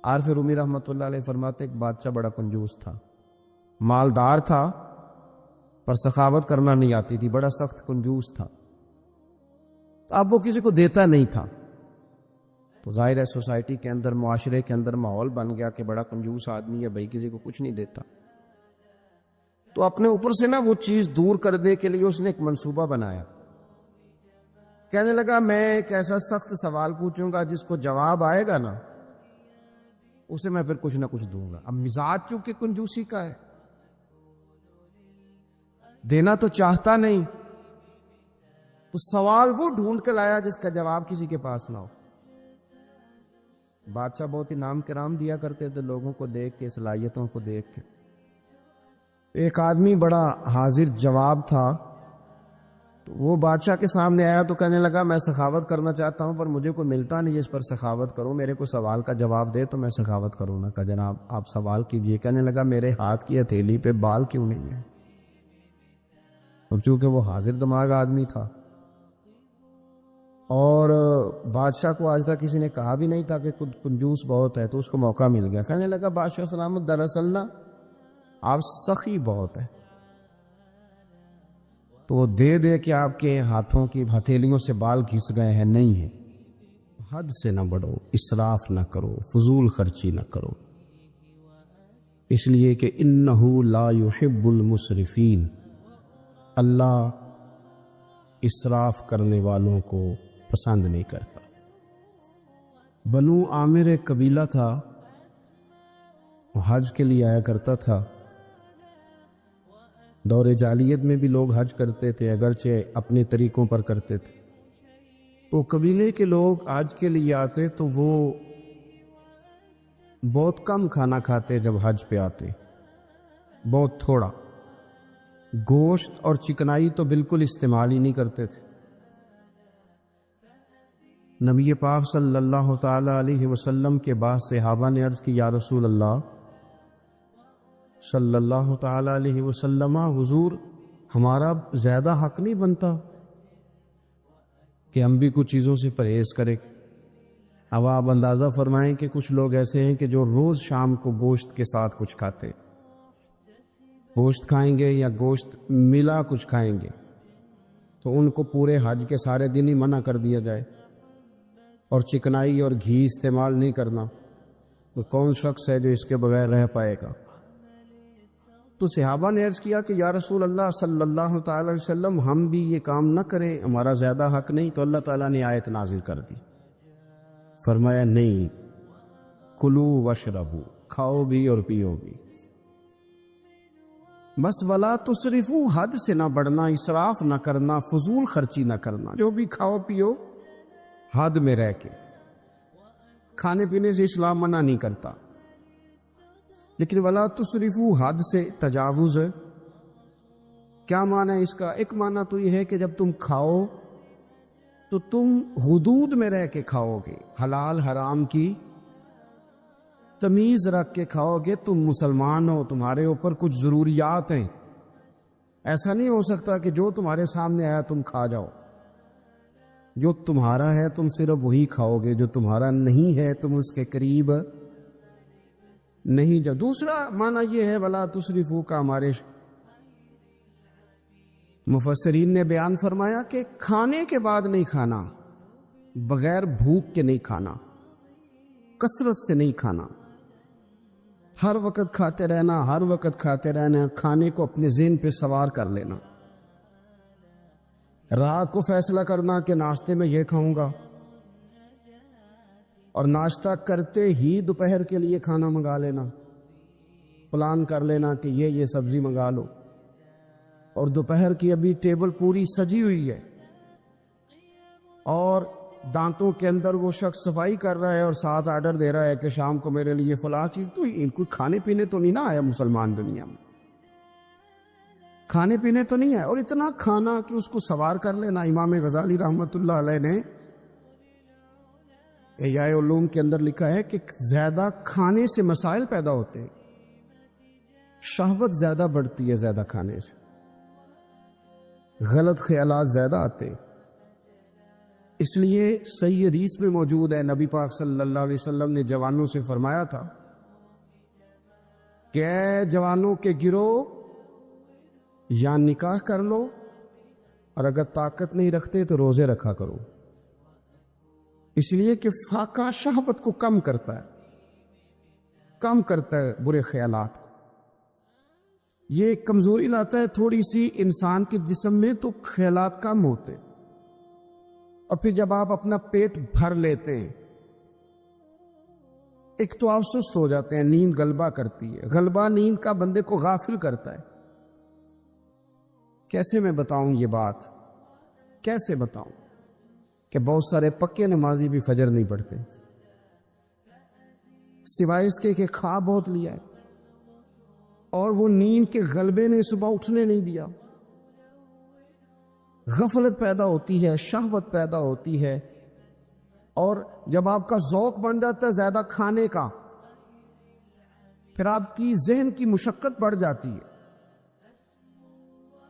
عارف رومی رحمۃ اللہ علیہ فرماتے ایک بادشاہ بڑا کنجوس تھا، مالدار تھا پر سخاوت کرنا نہیں آتی تھی، بڑا سخت کنجوس تھا۔ اب وہ کسی کو دیتا نہیں تھا، تو ظاہر ہے سوسائٹی کے اندر، معاشرے کے اندر ماحول بن گیا کہ بڑا کنجوس آدمی ہے بھائی، کسی کو کچھ نہیں دیتا۔ تو اپنے اوپر سے نا وہ چیز دور کرنے کے لیے اس نے ایک منصوبہ بنایا۔ کہنے لگا میں ایک ایسا سخت سوال پوچھوں گا جس کو جواب آئے گا نا اسے میں پھر کچھ نہ کچھ دوں گا۔ اب مزاج چونکہ کنجوسی کا ہے، دینا تو چاہتا نہیں، تو سوال وہ ڈھونڈ کے لایا جس کا جواب کسی کے پاس نہ ہو۔ بادشاہ بہت انعام کرام دیا کرتے تھے لوگوں کو دیکھ کے، صلاحیتوں کو دیکھ کے۔ ایک آدمی بڑا حاضر جواب تھا، تو وہ بادشاہ کے سامنے آیا تو کہنے لگا میں سخاوت کرنا چاہتا ہوں پر مجھے کوئی ملتا نہیں جس پر سخاوت کروں، میرے کو سوال کا جواب دے تو میں سخاوت کروں نا۔ کہا جناب آپ سوال کیجئے۔ کہنے لگا میرے ہاتھ کی ہتھیلی پہ بال کیوں نہیں ہے؟ اور چونکہ وہ حاضر دماغ آدمی تھا اور بادشاہ کو آج تک کسی نے کہا بھی نہیں تھا کہ کنجوس بہت ہے، تو اس کو موقع مل گیا۔ کہنے لگا بادشاہ سلامت دراصل نا آپ سخی بہت ہے، تو وہ دے دے کہ آپ کے ہاتھوں کی ہتھیلیوں سے بال گھس گئے ہیں، نہیں ہے۔ حد سے نہ بڑھو، اسراف نہ کرو، فضول خرچی نہ کرو، اس لیے کہ انہ لا یحب المسرفین، اللہ اسراف کرنے والوں کو پسند نہیں کرتا۔ بنو عامر ایک قبیلہ تھا، وہ حج کے لیے آیا کرتا تھا۔ دور جاہلیت میں بھی لوگ حج کرتے تھے، اگرچہ اپنے طریقوں پر کرتے تھے۔ وہ قبیلے کے لوگ حج کے لیے آتے تو وہ بہت کم کھانا کھاتے، جب حج پہ آتے بہت تھوڑا، گوشت اور چکنائی تو بالکل استعمال ہی نہیں کرتے تھے۔ نبی پاک صلی اللہ تعالی علیہ وسلم کے بعد صحابہ نے عرض کی یا رسول اللہ صلی اللہ تعالی علیہ وسلم، حضور ہمارا زیادہ حق نہیں بنتا کہ ہم بھی کچھ چیزوں سے پرہیز کریں؟ اب آپ اندازہ فرمائیں کہ کچھ لوگ ایسے ہیں کہ جو روز شام کو گوشت کے ساتھ کچھ کھاتے، گوشت کھائیں گے یا گوشت ملا کچھ کھائیں گے، تو ان کو پورے حج کے سارے دن ہی منع کر دیا جائے، اور چکنائی اور گھی استعمال نہیں کرنا، تو کون شخص ہے جو اس کے بغیر رہ پائے گا؟ تو صحابہ نے عرض کیا کہ یا رسول اللہ صلی اللہ تعالی علیہ وسلم ہم بھی یہ کام نہ کریں، ہمارا زیادہ حق نہیں؟ تو اللہ تعالیٰ نے آیت نازل کر دی، فرمایا نہیں، کلو واشربو، کھاؤ بھی اور پیو بھی، بس ولا تسرفو، حد سے نہ بڑھنا، اسراف نہ کرنا، فضول خرچی نہ کرنا، جو بھی کھاؤ پیو حد میں رہ کے۔ کھانے پینے سے اسلام منع نہیں کرتا، لیکن ولا تسرفو، حد سے تجاوز ہے۔ کیا معنی ہے اس کا؟ ایک معنی تو یہ ہے کہ جب تم کھاؤ تو تم حدود میں رہ کے کھاؤ گے، حلال حرام کی تمیز رکھ کے کھاؤ گے، تم مسلمان ہو، تمہارے اوپر کچھ ضروریات ہیں، ایسا نہیں ہو سکتا کہ جو تمہارے سامنے آیا تم کھا جاؤ۔ جو تمہارا ہے تم صرف وہی کھاؤ گے، جو تمہارا نہیں ہے تم اس کے قریب نہیں جاؤ۔ دوسرا معنی یہ ہے ولا تسرفو کا، ہمارے مفسرین نے بیان فرمایا کہ کھانے کے بعد نہیں کھانا، بغیر بھوک کے نہیں کھانا، کثرت سے نہیں کھانا، ہر وقت کھاتے رہنا، ہر وقت کھاتے رہنا، کھانے کو اپنے ذہن پہ سوار کر لینا، رات کو فیصلہ کرنا کہ ناشتے میں یہ کھاؤں گا، اور ناشتہ کرتے ہی دوپہر کے لیے کھانا منگا لینا، پلان کر لینا کہ یہ سبزی منگا لو، اور دوپہر کی ابھی ٹیبل پوری سجی ہوئی ہے، اور دانتوں کے اندر وہ شخص صفائی کر رہا ہے اور ساتھ آرڈر دے رہا ہے کہ شام کو میرے لیے فلاں چیز۔ تو ان کو کھانے پینے تو نہیں نہ آیا مسلمان دنیا میں، کھانے پینے تو نہیں ہے، اور اتنا کھانا کہ اس کو سوار کر لینا۔ امام غزالی رحمۃ اللہ علیہ نے احیاء علوم کے اندر لکھا ہے کہ زیادہ کھانے سے مسائل پیدا ہوتے ہیں، شہوت زیادہ بڑھتی ہے، زیادہ کھانے سے غلط خیالات زیادہ آتے ہیں، اس لیے صحیح حدیث میں موجود ہے، نبی پاک صلی اللہ علیہ وسلم نے جوانوں سے فرمایا تھا کہ اے جوانوں کے گروہ، یا نکاح کر لو، اور اگر طاقت نہیں رکھتے تو روزے رکھا کرو، اس لیے کہ فاقہ شہوت کو کم کرتا ہے برے خیالات کو، یہ ایک کمزوری لاتا ہے تھوڑی سی انسان کے جسم میں، تو خیالات کم ہوتے، اور پھر جب آپ اپنا پیٹ بھر لیتے ہیں، ایک تو آپ سست ہو جاتے ہیں، نیند غلبہ کرتی ہے، غلبہ نیند کا بندے کو غافل کرتا ہے۔ کیسے میں بتاؤں یہ بات، کیسے بتاؤں کہ بہت سارے پکے نمازی بھی فجر نہیں پڑھتے، سوائے اس کے کہ خواب بہت لیا ہے اور وہ نیند کے غلبے نے صبح اٹھنے نہیں دیا، غفلت پیدا ہوتی ہے، شہوت پیدا ہوتی ہے، اور جب آپ کا ذوق بن جاتا ہے زیادہ کھانے کا، پھر آپ کی ذہن کی مشقت بڑھ جاتی ہے،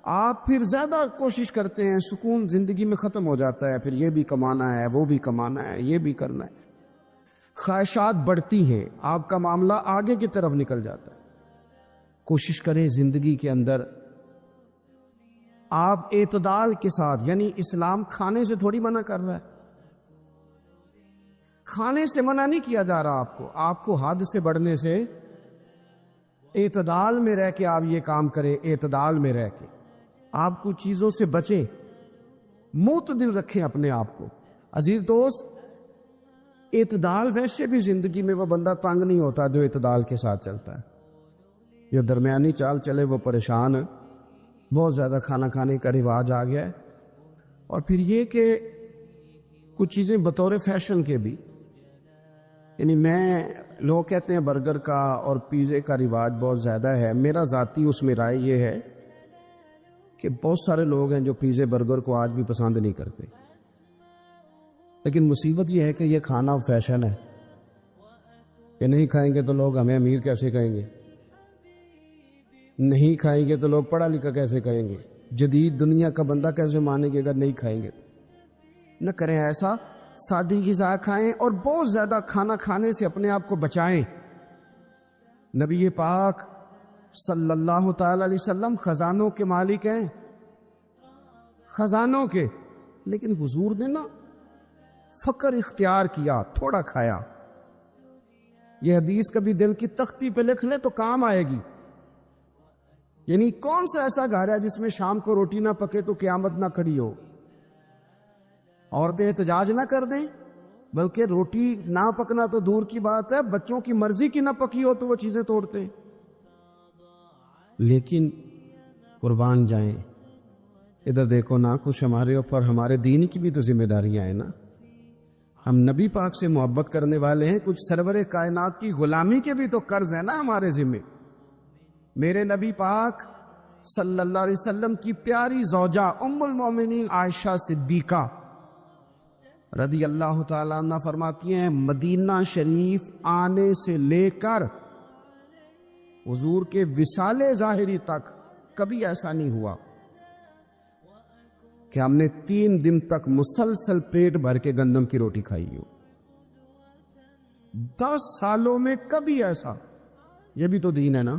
آپ پھر زیادہ کوشش کرتے ہیں، سکون زندگی میں ختم ہو جاتا ہے، پھر یہ بھی کمانا ہے، وہ بھی کمانا ہے، یہ بھی کرنا ہے، خواہشات بڑھتی ہیں، آپ کا معاملہ آگے کی طرف نکل جاتا ہے۔ کوشش کریں زندگی کے اندر آپ اعتدال کے ساتھ، یعنی اسلام کھانے سے تھوڑی منع کر رہا ہے، کھانے سے منع نہیں کیا جا رہا آپ کو حد سے بڑھنے سے، اعتدال میں رہ کے آپ یہ کام کریں، اعتدال میں رہ کے آپ کچھ چیزوں سے بچیں، معتدل رکھیں اپنے آپ کو۔ عزیز دوست، اعتدال ویسے بھی زندگی میں وہ بندہ تنگ نہیں ہوتا جو اعتدال کے ساتھ چلتا ہے، جو درمیانی چال چلے وہ پریشان ہے، بہت زیادہ کھانا کھانے کا رواج آ گیا ہے، اور پھر یہ کہ کچھ چیزیں بطور فیشن کے بھی، یعنی لوگ کہتے ہیں برگر کا اور پیزے کا رواج بہت زیادہ ہے، میرا ذاتی اس میں رائے یہ ہے کہ بہت سارے لوگ ہیں جو پیزے برگر کو آج بھی پسند نہیں کرتے، لیکن مصیبت یہ ہے کہ یہ کھانا فیشن ہے، کہ نہیں کھائیں گے تو لوگ ہمیں امیر کیسے کہیں گے، نہیں کھائیں گے تو لوگ پڑھا لکھا کیسے کہیں گے، جدید دنیا کا بندہ کیسے مانے گا اگر نہیں کھائیں گے۔ نہ کریں ایسا، سادی غذا کھائیں اور بہت زیادہ کھانا کھانے سے اپنے آپ کو بچائیں۔ نبی پاک صلی اللہ تعالی علیہ وسلم خزانوں کے مالک ہیں، خزانوں کے، لیکن حضور نے نا فقر اختیار کیا، تھوڑا کھایا۔ یہ حدیث کبھی دل کی تختی پہ لکھ لے تو کام آئے گی، یعنی کون سا ایسا گھر ہے جس میں شام کو روٹی نہ پکے تو قیامت نہ کھڑی ہو؟ عورتیں احتجاج نہ کر دیں، بلکہ روٹی نہ پکنا تو دور کی بات ہے، بچوں کی مرضی کی نہ پکی ہو تو وہ چیزیں توڑتے ہیں۔ لیکن قربان جائیں، ادھر دیکھو نا، کچھ ہمارے اوپر ہمارے دین کی بھی تو ذمہ داریاں ہیں نا، ہم نبی پاک سے محبت کرنے والے ہیں، کچھ سرور کائنات کی غلامی کے بھی تو قرض ہے نا ہمارے ذمہ۔ میرے نبی پاک صلی اللہ علیہ وسلم کی پیاری زوجہ ام المومنین عائشہ صدیقہ رضی اللہ تعالیٰ عنہ فرماتی ہیں، مدینہ شریف آنے سے لے کر حضور کے وصال ظاہری تک کبھی ایسا نہیں ہوا کہ ہم نے 3 دن تک مسلسل پیٹ بھر کے گندم کی روٹی کھائی ہو۔ 10 سالوں میں کبھی ایسا۔ یہ بھی تو دین ہے نا،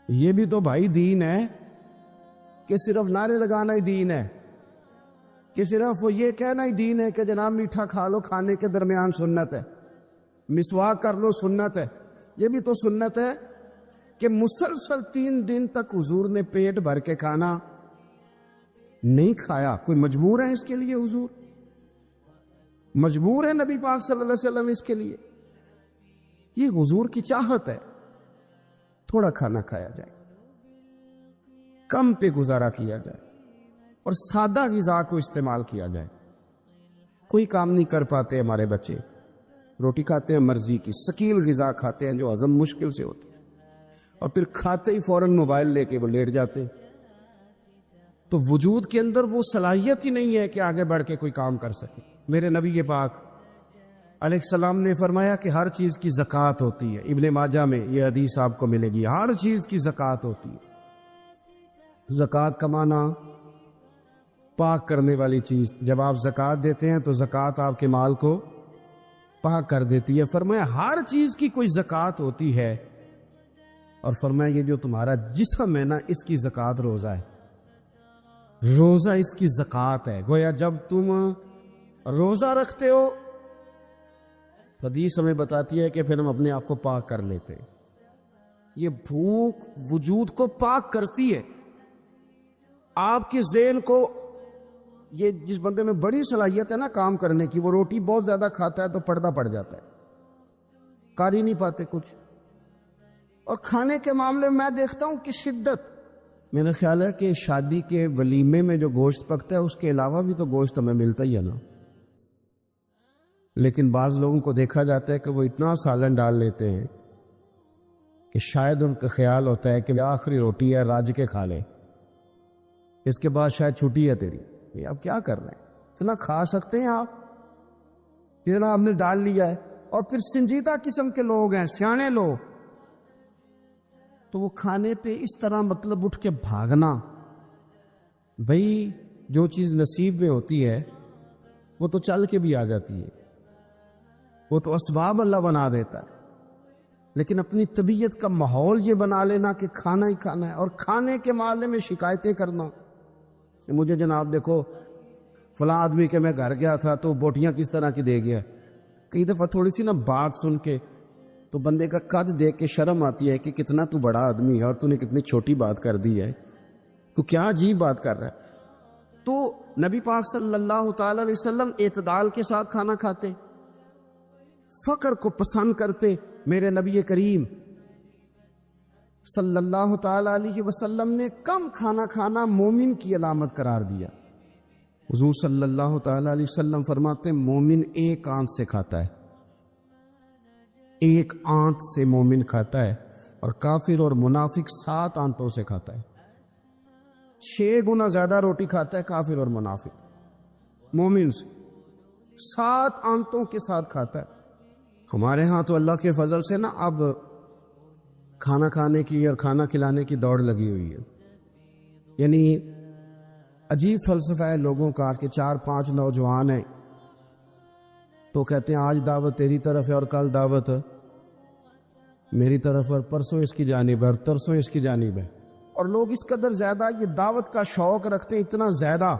یہ بھی تو بھائی دین ہے، کہ صرف نعرے لگانا ہی دین ہے، کہ صرف وہ یہ کہنا ہی دین ہے کہ جناب میٹھا کھا لو، کھانے کے درمیان سنت ہے، مسواک کر لو سنت ہے۔ یہ بھی تو سنت ہے کہ مسلسل 3 دن تک حضور نے پیٹ بھر کے کھانا نہیں کھایا۔ کوئی مجبور ہے اس کے لیے؟ حضور مجبور ہے نبی پاک صلی اللہ علیہ وسلم اس کے لیے؟ یہ حضور کی چاہت ہے، تھوڑا کھانا کھایا جائے، کم پہ گزارا کیا جائے، اور سادہ غذا کو استعمال کیا جائے۔ کوئی کام نہیں کر پاتے ہمارے بچے، روٹی کھاتے ہیں مرضی کی، ثقیل غذا کھاتے ہیں جو ہضم مشکل سے ہوتی ہے، اور پھر کھاتے ہی فوراً موبائل لے کے وہ لیٹ جاتے ہیں۔ تو وجود کے اندر وہ صلاحیت ہی نہیں ہے کہ آگے بڑھ کے کوئی کام کر سکے۔ میرے نبی پاک علیہ السلام نے فرمایا کہ ہر چیز کی زکوٰۃ ہوتی ہے، ابن ماجہ میں یہ حدیث آپ کو ملے گی، ہر چیز کی زکوٰۃ ہوتی ہے۔ زکوٰۃ کا معنی پاک کرنے والی چیز. جب آپ زکوٰۃ دیتے ہیں تو زکوٰۃ آپ کے مال کو پاک کر دیتی ہے. فرمایا ہر چیز کی کوئی زکوٰۃ ہوتی ہے، اور فرمایا یہ جو تمہارا جسم ہے نا، اس کی زکوٰۃ روزہ ہے. روزہ اس کی زکوٰۃ ہے. گویا جب تم روزہ رکھتے ہو، حدیث ہمیں بتاتی ہے کہ پھر ہم اپنے آپ کو پاک کر لیتے ہیں. یہ بھوک وجود کو پاک کرتی ہے. آپ کے ذہن کو، یہ جس بندے میں بڑی صلاحیت ہے نا کام کرنے کی، وہ روٹی بہت زیادہ کھاتا ہے تو پردہ پڑ جاتا ہے، کر ہی نہیں پاتے کچھ. اور کھانے کے معاملے میں دیکھتا ہوں کہ شدت. میرا خیال ہے کہ شادی کے ولیمے میں جو گوشت پکتا ہے اس کے علاوہ بھی تو گوشت ہمیں ملتا ہی ہے نا. لیکن بعض لوگوں کو دیکھا جاتا ہے کہ وہ اتنا سالن ڈال لیتے ہیں کہ شاید ان کا خیال ہوتا ہے کہ آخری روٹی ہے، راج کے کھا لے، اس کے بعد شاید چھٹی ہے تیری. یہ آپ کیا کر رہے ہیں؟ اتنا کھا سکتے ہیں آپ؟ اتنا آپ نے ڈال لیا ہے. اور پھر سنجیدہ قسم کے لوگ ہیں، سیانے لوگ، تو وہ کھانے پہ اس طرح مطلب اٹھ کے بھاگنا. بھئی جو چیز نصیب میں ہوتی ہے وہ تو چل کے بھی آ جاتی ہے، وہ تو اسباب اللہ بنا دیتا ہے. لیکن اپنی طبیعت کا ماحول یہ بنا لینا کہ کھانا ہی کھانا ہے، اور کھانے کے معاملے میں شکایتیں کرنا. مجھے جناب دیکھو فلاں آدمی کے میں گھر گیا تھا تو بوٹیاں کس طرح کی دے گیا. کئی دفعہ تھوڑی سی نا بات سن کے تو بندے کا قد دیکھ کے شرم آتی ہے کہ کتنا تو بڑا آدمی ہے اور تو نے کتنی چھوٹی بات کر دی ہے، تو کیا عجیب بات کر رہا ہے. تو نبی پاک صلی اللہ تعالی علیہ وسلم اعتدال کے ساتھ کھانا کھاتے، فقر کو پسند کرتے. میرے نبی کریم صلی اللہ تعالی علیہ وسلم نے کم کھانا کھانا مومن کی علامت قرار دیا. حضور صلی اللہ تعالی علیہ وسلم فرماتے ہیں مومن ایک آنت سے کھاتا ہے، ایک آنت سے مومن کھاتا ہے، اور کافر اور منافق 7 آنتوں سے کھاتا ہے. 6 گنا زیادہ روٹی کھاتا ہے کافر اور منافق مومن سے، 7 آنتوں کے ساتھ کھاتا ہے. ہمارے ہاں تو اللہ کے فضل سے نا اب کھانا کھانے کی اور کھانا کھلانے کی دوڑ لگی ہوئی ہے. یعنی عجیب فلسفہ ہے لوگوں کا کہ 4-5 نوجوان ہیں تو کہتے ہیں آج دعوت تیری طرف ہے اور کل دعوت میری طرف، اور پرسوں اس کی جانب ہے اور ترسوں اس کی جانب ہے. اور لوگ اس قدر زیادہ یہ دعوت کا شوق رکھتے ہیں، اتنا زیادہ.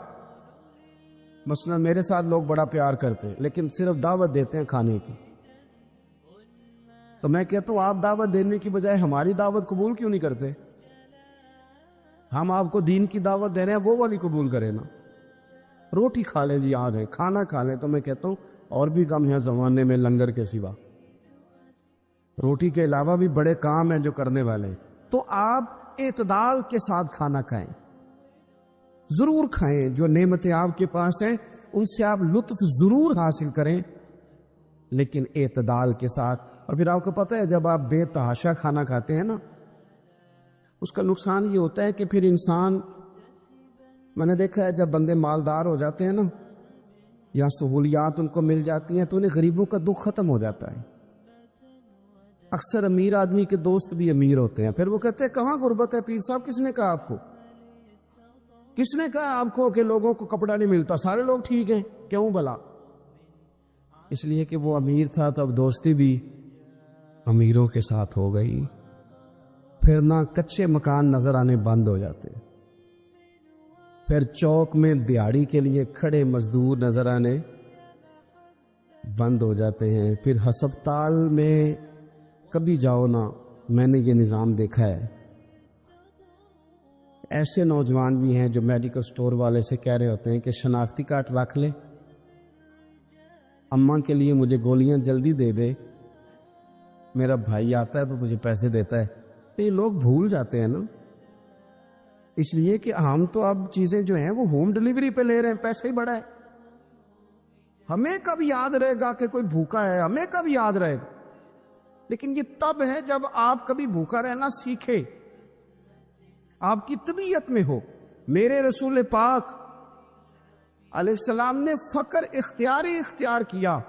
مثلا میرے ساتھ لوگ بڑا پیار کرتے ہیں لیکن صرف دعوت دیتے ہیں کھانے کی. تو میں کہتا ہوں آپ دعوت دینے کی بجائے ہماری دعوت قبول کیوں نہیں کرتے؟ ہم آپ کو دین کی دعوت دے رہے ہیں، وہ والی قبول کریں نا. روٹی کھا لیں جی، آ گئے کھانا کھا لیں. تو میں کہتا ہوں اور بھی کم ہے زمانے میں لنگر کے سوا، روٹی کے علاوہ بھی بڑے کام ہیں جو کرنے والے ہیں. تو آپ اعتدال کے ساتھ کھانا کھائیں، ضرور کھائیں. جو نعمتیں آپ کے پاس ہیں ان سے آپ لطف ضرور حاصل کریں، لیکن اعتدال کے ساتھ. اور پھر آپ کو پتہ ہے جب آپ بے تحاشا کھانا کھاتے ہیں نا، اس کا نقصان یہ ہوتا ہے کہ پھر انسان، میں نے دیکھا ہے جب بندے مالدار ہو جاتے ہیں نا یا سہولیات ان کو مل جاتی ہیں تو انہیں غریبوں کا دکھ ختم ہو جاتا ہے. اکثر امیر آدمی کے دوست بھی امیر ہوتے ہیں، پھر وہ کہتے ہیں کہاں غربت ہے پیر صاحب؟ کس نے کہا آپ کو؟ کس نے کہا آپ کو کہ لوگوں کو کپڑا نہیں ملتا، سارے لوگ ٹھیک ہیں؟ کیوں بلا؟ اس لیے کہ وہ امیر تھا تو اب دوستی بھی امیروں کے ساتھ ہو گئی. پھر نہ کچے مکان نظر آنے بند ہو جاتے، پھر چوک میں دیہڑی کے لیے کھڑے مزدور نظر آنے بند ہو جاتے ہیں. پھر ہسپتال میں کبھی جاؤ نا، میں نے یہ نظام دیکھا ہے. ایسے نوجوان بھی ہیں جو میڈیکل سٹور والے سے کہہ رہے ہوتے ہیں کہ شناختی کارڈ رکھ لے، اماں کے لیے مجھے گولیاں جلدی دے دے، میرا بھائی آتا ہے تو تجھے پیسے دیتا ہے. یہ لوگ بھول جاتے ہیں نا، اس لیے کہ ہم تو اب چیزیں جو ہیں وہ ہوم ڈیلیوری پہ لے رہے ہیں، پیسہ ہی بڑا ہے. ہمیں کب یاد رہے گا کہ کوئی بھوکا ہے؟ ہمیں کب یاد رہے گا؟ لیکن یہ تب ہے جب آپ کبھی بھوکا رہنا سیکھے، آپ کی طبیعت میں ہو. میرے رسول پاک علیہ السلام نے فقر اختیار کیا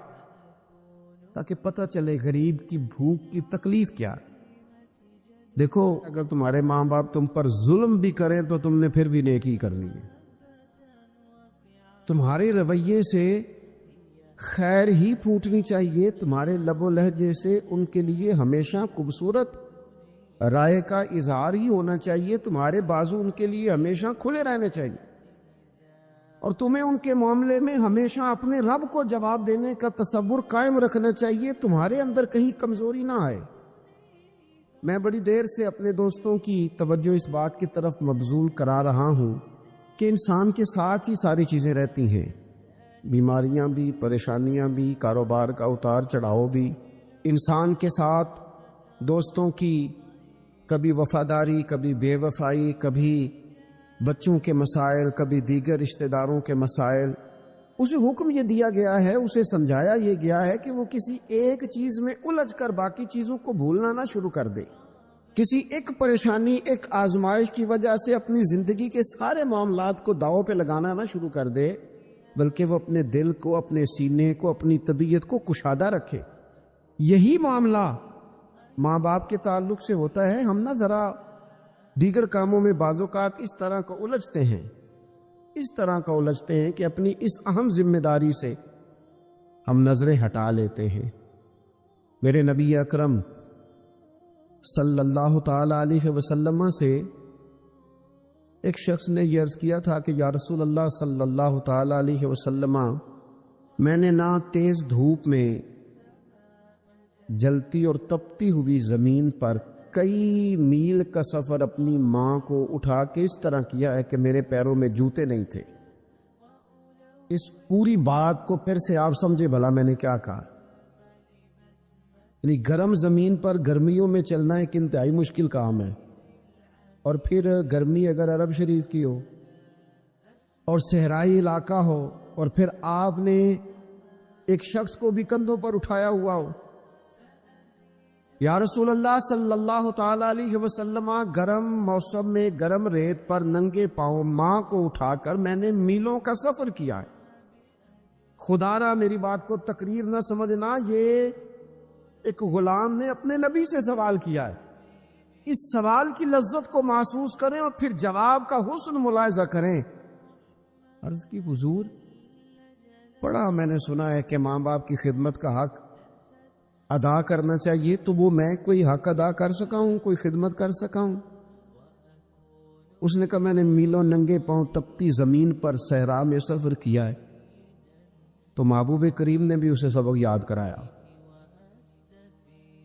تاکہ پتہ چلے غریب کی بھوک کی تکلیف کیا. دیکھو اگر تمہارے ماں باپ تم پر ظلم بھی کریں تو تم نے پھر بھی نیکی کرنی ہے. تمہارے رویے سے خیر ہی پھوٹنی چاہیے، تمہارے لب و لہجے سے ان کے لیے ہمیشہ خوبصورت رائے کا اظہار ہی ہونا چاہیے، تمہارے بازو ان کے لیے ہمیشہ کھلے رہنے چاہیے، اور تمہیں ان کے معاملے میں ہمیشہ اپنے رب کو جواب دینے کا تصور قائم رکھنا چاہیے، تمہارے اندر کہیں کمزوری نہ آئے۔ میں بڑی دیر سے اپنے دوستوں کی توجہ اس بات کی طرف مبذول کرا رہا ہوں کہ انسان کے ساتھ ہی ساری چیزیں رہتی ہیں، بیماریاں بھی، پریشانیاں بھی، کاروبار کا اتار چڑھاؤ بھی، انسان کے ساتھ دوستوں کی کبھی وفاداری، کبھی بے وفائی، کبھی بچوں کے مسائل، کبھی دیگر رشتہ داروں کے مسائل۔ اسے حکم یہ دیا گیا ہے، اسے سمجھایا یہ گیا ہے کہ وہ کسی ایک چیز میں الجھ کر باقی چیزوں کو بھولنا نہ شروع کر دے، کسی ایک پریشانی، ایک آزمائش کی وجہ سے اپنی زندگی کے سارے معاملات کو داؤ پہ لگانا نہ شروع کر دے، بلکہ وہ اپنے دل کو، اپنے سینے کو، اپنی طبیعت کو کشادہ رکھے۔ یہی معاملہ ماں باپ کے تعلق سے ہوتا ہے۔ ہم نہ ذرا دیگر کاموں میں بعض اوقات اس طرح کا الجھتے ہیں کہ اپنی اس اہم ذمہ داری سے ہم نظریں ہٹا لیتے ہیں۔ میرے نبی اکرم صلی اللہ تعالی علیہ وسلم سے ایک شخص نے یہ عرض کیا تھا کہ یا رسول اللہ صلی اللہ تعالی علیہ وسلم، میں نے نہ تیز دھوپ میں جلتی اور تپتی ہوئی زمین پر کئی میل کا سفر اپنی ماں کو اٹھا کے اس طرح کیا ہے کہ میرے پیروں میں جوتے نہیں تھے۔ اس پوری بات کو پھر سے آپ سمجھے بھلا میں نے کیا کہا؟ یعنی گرم زمین پر گرمیوں میں چلنا ایک انتہائی مشکل کام ہے، اور پھر گرمی اگر عرب شریف کی ہو اور صحرائی علاقہ ہو، اور پھر آپ نے ایک شخص کو بھی کندھوں پر اٹھایا ہوا ہو۔ یا رسول اللہ صلی اللہ تعالی علیہ وسلم، گرم موسم میں گرم ریت پر ننگے پاؤں ماں کو اٹھا کر میں نے میلوں کا سفر کیا ہے۔ خدا را میری بات کو تقریر نہ سمجھنا، یہ ایک غلام نے اپنے نبی سے سوال کیا ہے۔ اس سوال کی لذت کو محسوس کریں اور پھر جواب کا حسن ملاحظہ کریں۔ عرض کی حضور، بڑا میں نے سنا ہے کہ ماں باپ کی خدمت کا حق ادا کرنا چاہیے، تو وہ میں کوئی حق ادا کر سکا ہوں، کوئی خدمت کر سکا ہوں؟ اس نے کہا میں نے میلوں ننگے پاؤں تپتی زمین پر صحرا میں سفر کیا ہے۔ تو محبوب کریم نے بھی اسے سبق یاد کرایا۔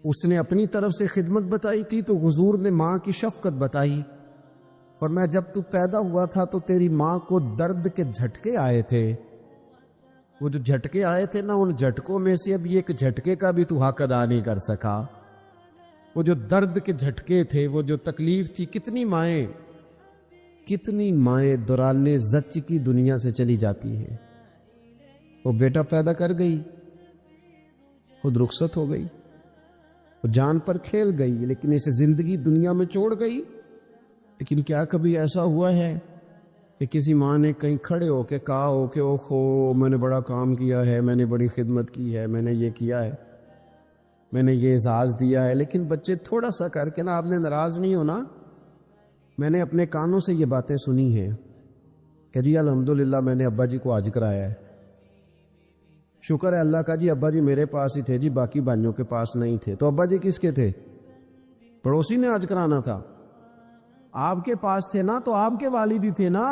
اس نے اپنی طرف سے خدمت بتائی تھی تو حضور نے ماں کی شفقت بتائی۔ فرمایا جب تو پیدا ہوا تھا تو تیری ماں کو درد کے جھٹکے آئے تھے، وہ جو جھٹکے آئے تھے نا، ان جھٹکوں میں سے اب ایک جھٹکے کا بھی تو حق ادا نہیں کر سکا۔ وہ جو درد کے جھٹکے تھے، وہ جو تکلیف تھی، کتنی مائیں دوران زچ کی دنیا سے چلی جاتی ہیں۔ وہ بیٹا پیدا کر گئی، خود رخصت ہو گئی، وہ جان پر کھیل گئی، لیکن اسے زندگی دنیا میں چھوڑ گئی۔ لیکن کیا کبھی ایسا ہوا ہے کہ کسی ماں نے کہیں کھڑے ہو کے کہا ہو کہ اوہو میں نے بڑا کام کیا ہے، میں نے بڑی خدمت کی ہے، میں نے یہ کیا ہے، میں نے یہ اعزاز دیا ہے، لیکن بچے تھوڑا سا کر کے نا، آپ نے ناراض نہیں ہونا، میں نے اپنے کانوں سے یہ باتیں سنی ہیں کہ جی الحمدللہ میں نے ابا جی کو حج کرایا ہے، شکر ہے اللہ کا جی، ابا جی میرے پاس ہی تھے جی، باقی بھائیوں کے پاس نہیں تھے۔ تو ابا جی کس کے تھے؟ پڑوسی نے حج کرانا تھا، آپ کے پاس تھے نا، تو آپ کے والد ہی تھے نا۔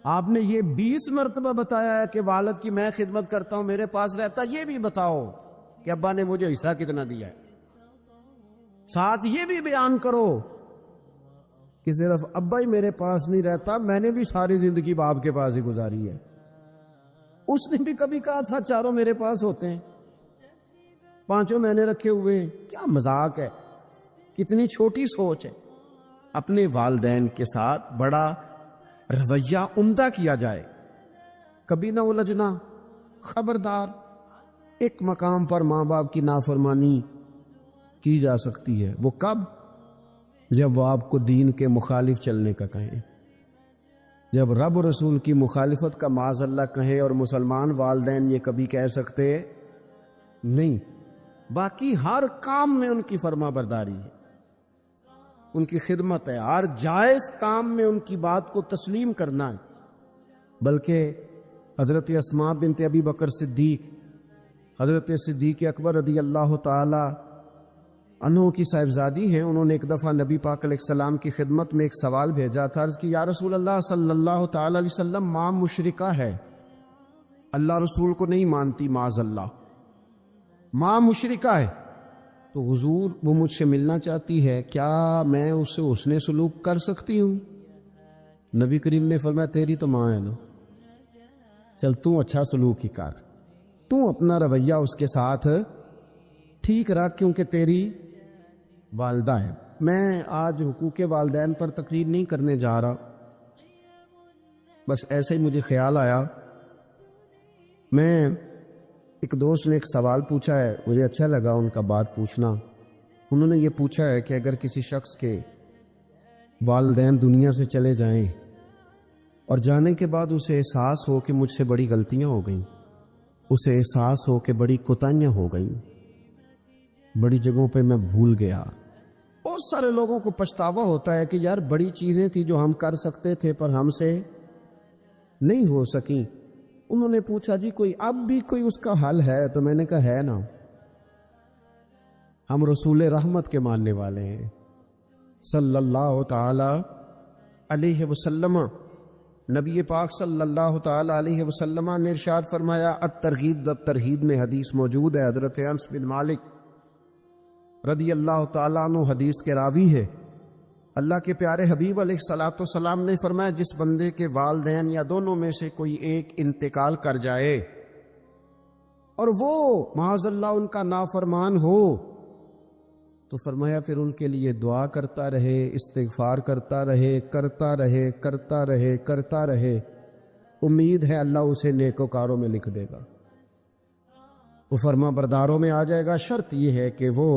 آپ نے یہ 20 مرتبہ بتایا ہے کہ والد کی میں خدمت کرتا ہوں، میرے پاس رہتا، یہ بھی بتاؤ کہ ابا نے مجھے حصہ کتنا دیا ہے۔ ساتھ یہ بھی بیان کرو کہ صرف ابا ہی میرے پاس نہیں رہتا، میں نے بھی ساری زندگی باپ کے پاس ہی گزاری ہے۔ اس نے بھی کبھی کہا تھا چاروں میرے پاس ہوتے ہیں، پانچوں میں نے رکھے ہوئے ہیں۔ کیا مذاق ہے، کتنی چھوٹی سوچ ہے۔ اپنے والدین کے ساتھ بڑا رویہ عمدہ کیا جائے، کبھی نہ الجھنا۔ خبردار، ایک مقام پر ماں باپ کی نافرمانی کی جا سکتی ہے، وہ کب؟ جب وہ آپ کو دین کے مخالف چلنے کا کہیں، جب رب رسول کی مخالفت کا معاذ اللہ کہیں، اور مسلمان والدین یہ کبھی کہہ سکتے نہیں۔ باقی ہر کام میں ان کی فرما برداری ہے، ان کی خدمت ہے، ہر جائز کام میں ان کی بات کو تسلیم کرنا ہے، بلکہ حضرت اسماء بنت ابی بکر صدیق، حضرت صدیق اکبر رضی اللہ تعالی عنہ کی صاحبزادی ہیں. انہوں نے ایک دفعہ نبی پاک علیہ السلام کی خدمت میں ایک سوال بھیجا تھا. عرض کی یا رسول اللہ صلی اللہ تعالی علیہ وسلم، ماں مشرکہ ہے، اللہ رسول کو نہیں مانتی، معاذ اللہ، ماں مشرکہ ہے، تو حضور وہ مجھ سے ملنا چاہتی ہے، کیا میں اس سے حسن سلوک کر سکتی ہوں؟ نبی کریم نے فرمایا تیری تو ماں ہے نا، چل تو اچھا سلوک ہی کر، تو اپنا رویہ اس کے ساتھ ٹھیک رکھ، کیونکہ تیری والدہ ہے. میں آج حقوق والدین پر تقریر نہیں کرنے جا رہا، بس ایسے ہی مجھے خیال آیا. میں ایک دوست نے ایک سوال پوچھا ہے، مجھے اچھا لگا ان کا بات پوچھنا. انہوں نے یہ پوچھا ہے کہ اگر کسی شخص کے والدین دنیا سے چلے جائیں اور جانے کے بعد اسے احساس ہو کہ مجھ سے بڑی غلطیاں ہو گئیں، اسے احساس ہو کہ بڑی کوتاہیاں ہو گئیں، بڑی جگہوں پہ میں بھول گیا. بہت سارے لوگوں کو پچھتاوا ہوتا ہے کہ یار بڑی چیزیں تھی جو ہم کر سکتے تھے پر ہم سے نہیں ہو سکیں. انہوں نے پوچھا جی کوئی اب بھی کوئی اس کا حل ہے؟ تو میں نے کہا ہے نا، ہم رسول رحمت کے ماننے والے ہیں صلی اللہ تعالی علیہ وسلم. نبی پاک صلی اللہ تعالی علیہ وسلم نے ارشاد فرمایا، الترغیب الترہیب میں حدیث موجود ہے، حضرت انس بن مالک رضی اللہ تعالیٰ عنہ حدیث کے راوی ہے. اللہ کے پیارے حبیب علیہ الصلوۃ والسلام نے فرمایا جس بندے کے والدین یا دونوں میں سے کوئی ایک انتقال کر جائے اور وہ معاذ اللہ ان کا نافرمان ہو، تو فرمایا پھر ان کے لیے دعا کرتا رہے، استغفار کرتا رہے، کرتا رہے، کرتا رہے، کرتا رہے، امید ہے اللہ اسے نیکوکاروں میں لکھ دے گا، وہ فرما برداروں میں آ جائے گا. شرط یہ ہے کہ وہ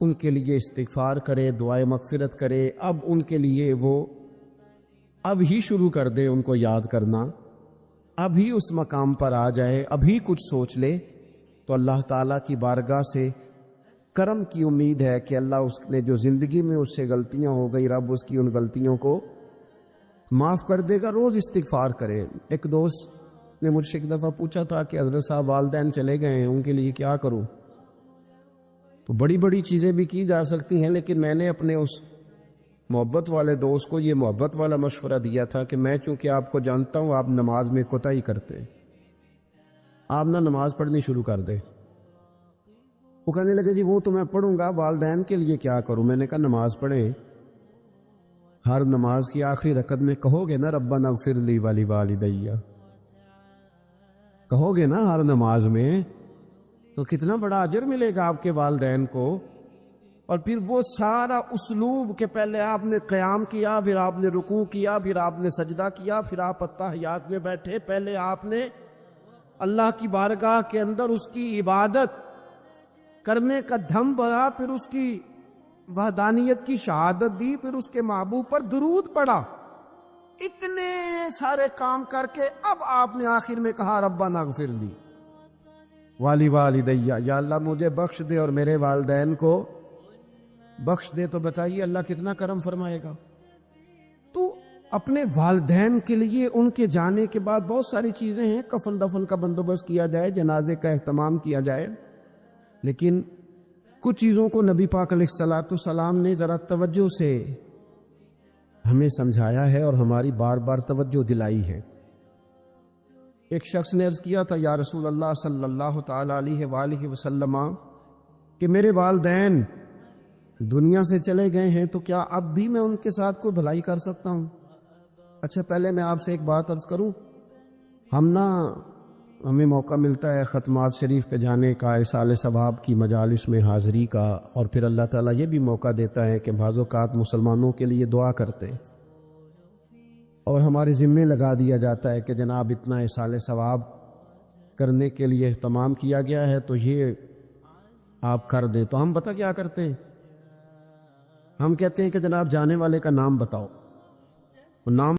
ان کے لیے استغفار کرے، دعائے مغفرت کرے. اب ان کے لیے وہ اب ہی شروع کر دے ان کو یاد کرنا، اب ہی اس مقام پر آ جائے، ابھی کچھ سوچ لے، تو اللہ تعالیٰ کی بارگاہ سے کرم کی امید ہے کہ اللہ اس نے جو زندگی میں اس سے غلطیاں ہو گئی، رب اس کی ان غلطیوں کو معاف کر دے گا. روز استغفار کرے. ایک دوست نے مجھ سے ایک دفعہ پوچھا تھا کہ حضرت صاحب والدین چلے گئے ہیں، ان کے لیے کیا کروں؟ تو بڑی بڑی چیزیں بھی کی جا سکتی ہیں، لیکن میں نے اپنے اس محبت والے دوست کو یہ محبت والا مشورہ دیا تھا کہ میں چونکہ آپ کو جانتا ہوں آپ نماز میں کوتاہی کرتے ہیں، آپ نہ نماز پڑھنی شروع کر دیں. وہ کہنے لگے جی وہ تو میں پڑھوں گا، والدین کے لیے کیا کروں؟ میں نے کہا نماز پڑھیں، ہر نماز کی آخری رکعت میں کہو گے نا ربنا اغفر لی ولی والدیّ، کہو گے نا ہر نماز میں، تو کتنا بڑا اجر ملے گا آپ کے والدین کو. اور پھر وہ سارا اسلوب کہ پہلے آپ نے قیام کیا، پھر آپ نے رکوع کیا، پھر آپ نے سجدہ کیا، پھر آپ اتحیات میں بیٹھے، پہلے آپ نے اللہ کی بارگاہ کے اندر اس کی عبادت کرنے کا دھم بھرا، پھر اس کی وحدانیت کی شہادت دی، پھر اس کے محبوب پر درود پڑھا. اتنے سارے کام کر کے اب آپ نے آخر میں کہا ربنا اغفر لی والی والدیّ، یا اللہ مجھے بخش دے اور میرے والدین کو بخش دے. تو بتائیے اللہ کتنا کرم فرمائے گا. تو اپنے والدین کے لیے ان کے جانے کے بعد بہت ساری چیزیں ہیں، کفن دفن کا بندوبست کیا جائے، جنازے کا اہتمام کیا جائے، لیکن کچھ چیزوں کو نبی پاک علیہ الصلوۃ والسلام نے ذرا توجہ سے ہمیں سمجھایا ہے اور ہماری بار بار توجہ دلائی ہے. ایک شخص نے عرض کیا تھا یا رسول اللہ صلی اللہ تعالی علیہ وآلہ وسلم کہ میرے والدین دنیا سے چلے گئے ہیں، تو کیا اب بھی میں ان کے ساتھ کوئی بھلائی کر سکتا ہوں؟ اچھا پہلے میں آپ سے ایک بات عرض کروں، ہمیں موقع ملتا ہے ختمات شریف پہ جانے کا، اِصال ثواب کی مجالس میں حاضری کا، اور پھر اللہ تعالیٰ یہ بھی موقع دیتا ہے کہ بعض اوقات مسلمانوں کے لیے دعا کرتے، اور ہمارے ذمے لگا دیا جاتا ہے کہ جناب اتنا اِصال ثواب کرنے کے لیے اہتمام کیا گیا ہے تو یہ آپ کر دیں. تو ہم پتہ کیا کرتے ہیں، ہم کہتے ہیں کہ جناب جانے والے کا نام بتاؤ، وہ نام